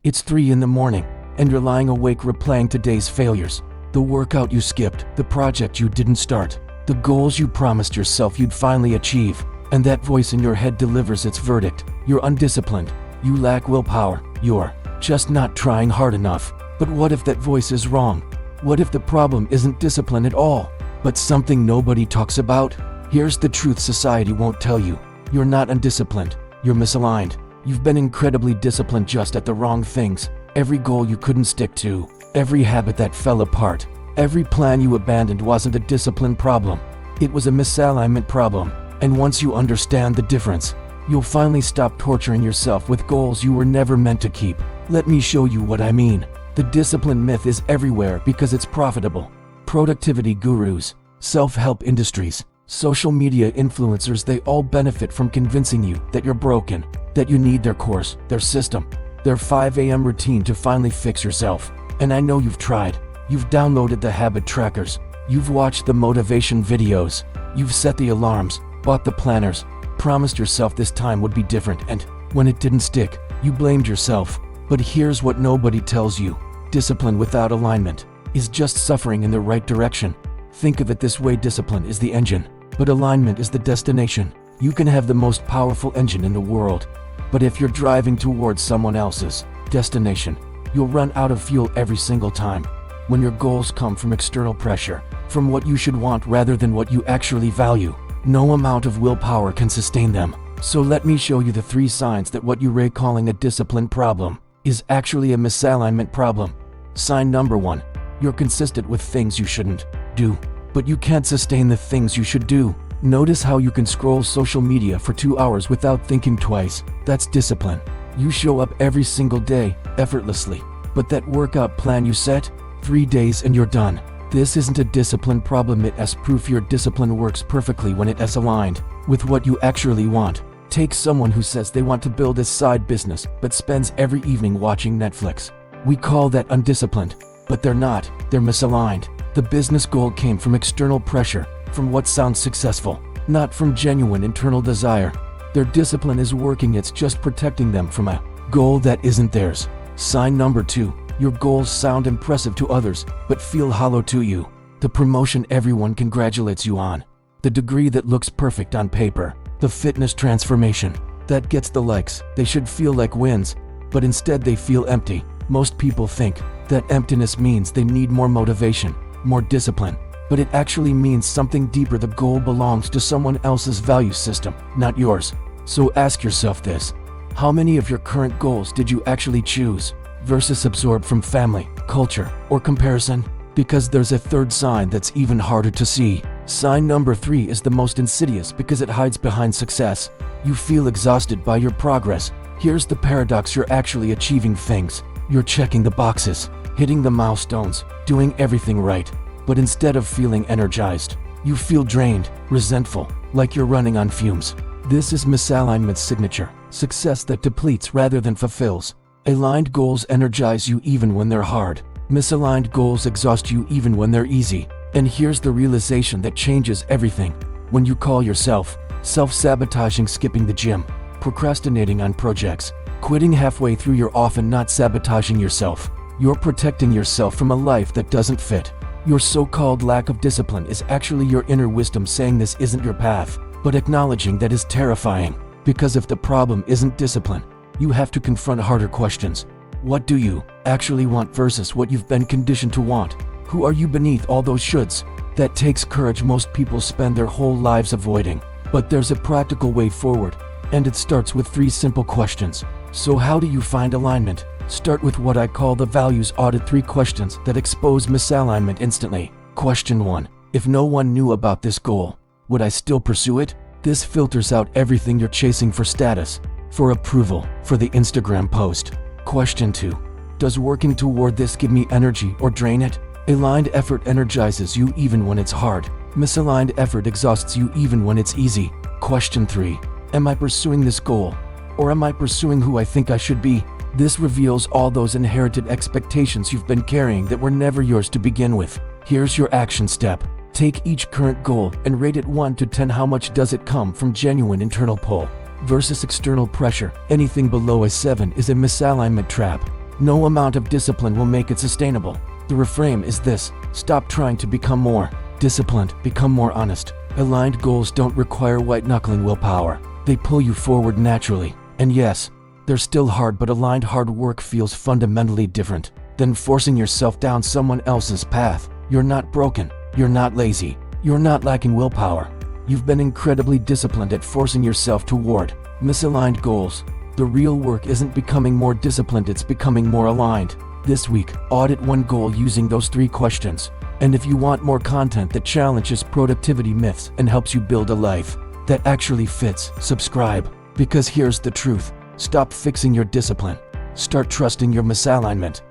It's 3 in the morning, and you're lying awake replaying today's failures. The workout you skipped, the project you didn't start, the goals you promised yourself you'd finally achieve. And that voice in your head delivers its verdict. You're undisciplined. You lack willpower. You're just not trying hard enough. But what if that voice is wrong? What if the problem isn't discipline at all, but something nobody talks about? Here's the truth society won't tell you. You're not undisciplined. You're misaligned. You've been incredibly disciplined just at the wrong things. Every goal you couldn't stick to, every habit that fell apart, every plan you abandoned wasn't a discipline problem. It was a misalignment problem. And once you understand the difference, you'll finally stop torturing yourself with goals you were never meant to keep. Let me show you what I mean. The discipline myth is everywhere because it's profitable. Productivity gurus, self-help industries, social media influencers, they all benefit from convincing you that you're broken, that you need their course, their system, their 5 a.m. routine to finally fix yourself. And I know you've tried. You've downloaded the habit trackers. You've watched the motivation videos. You've set the alarms, bought the planners, promised yourself this time would be different, and when it didn't stick, you blamed yourself. But here's what nobody tells you. Discipline without alignment is just suffering in the right direction. Think of it this way: discipline is the engine, but alignment is the destination. You can have the most powerful engine in the world, but if you're driving towards someone else's destination, you'll run out of fuel every single time. When your goals come from external pressure, from what you should want rather than what you actually value, no amount of willpower can sustain them. So let me show you the 3 signs that what you're calling a discipline problem is actually a misalignment problem. Sign number 1. You're consistent with things you shouldn't do, but you can't sustain the things you should do. Notice how you can scroll social media for 2 hours without thinking twice. That's discipline. You show up every single day, effortlessly, but that workout plan you set, 3 days and you're done. This isn't a discipline problem, it is proof your discipline works perfectly when it is aligned with what you actually want. Take someone who says they want to build a side business but spends every evening watching Netflix. We call that undisciplined, but they're not, they're misaligned. The business goal came from external pressure, from what sounds successful, not from genuine internal desire. Their discipline is working, it's just protecting them from a goal that isn't theirs. Sign number 2. Your goals sound impressive to others, but feel hollow to you. The promotion everyone congratulates you on, the degree that looks perfect on paper, the fitness transformation that gets the likes, they should feel like wins, but instead they feel empty. Most people think that emptiness means they need more motivation, more discipline, but it actually means something deeper. The goal belongs to someone else's value system, not yours. So ask yourself this: how many of your current goals did you actually choose versus absorb from family, culture, or comparison? Because there's a 3rd sign that's even harder to see. Sign number 3 is the most insidious because it hides behind success. You feel exhausted by your progress. Here's the paradox: you're actually achieving things. You're checking the boxes, hitting the milestones, doing everything right. But instead of feeling energized, you feel drained, resentful, like you're running on fumes. This is misalignment's signature: success that depletes rather than fulfills. Aligned goals energize you even when they're hard. Misaligned goals exhaust you even when they're easy. And here's the realization that changes everything. When you call yourself self-sabotaging, skipping the gym, procrastinating on projects, quitting halfway through, you're often not sabotaging yourself. You're protecting yourself from a life that doesn't fit. Your so-called lack of discipline is actually your inner wisdom saying this isn't your path, but acknowledging that is terrifying. Because if the problem isn't discipline, you have to confront harder questions. What do you actually want versus what you've been conditioned to want? Who are you beneath all those shoulds? That takes courage most people spend their whole lives avoiding. But there's a practical way forward, and it starts with 3 simple questions. So how do you find alignment? Start with what I call the values audit: 3 questions that expose misalignment instantly. Question 1. If no one knew about this goal, would I still pursue it? This filters out everything you're chasing for status, for approval, for the Instagram post. Question 2. Does working toward this give me energy or drain it? Aligned effort energizes you even when it's hard. Misaligned effort exhausts you even when it's easy. Question 3. Am I pursuing this goal, or am I pursuing who I think I should be? This reveals all those inherited expectations you've been carrying that were never yours to begin with. Here's your action step. Take each current goal and rate it 1 to 10. How much does it come from genuine internal pull versus external pressure? Anything below a 7 is a misalignment trap. No amount of discipline will make it sustainable. The reframe is this: stop trying to become more disciplined, become more honest. Aligned goals don't require white-knuckling willpower. They pull you forward naturally. And yes, they're still hard, but aligned hard work feels fundamentally different than forcing yourself down someone else's path. You're not broken. You're not lazy. You're not lacking willpower. You've been incredibly disciplined at forcing yourself toward misaligned goals. The real work isn't becoming more disciplined, it's becoming more aligned. This week, audit one goal using those 3 questions. And if you want more content that challenges productivity myths and helps you build a life that actually fits, subscribe. Because here's the truth: stop fixing your discipline. Start trusting your misalignment.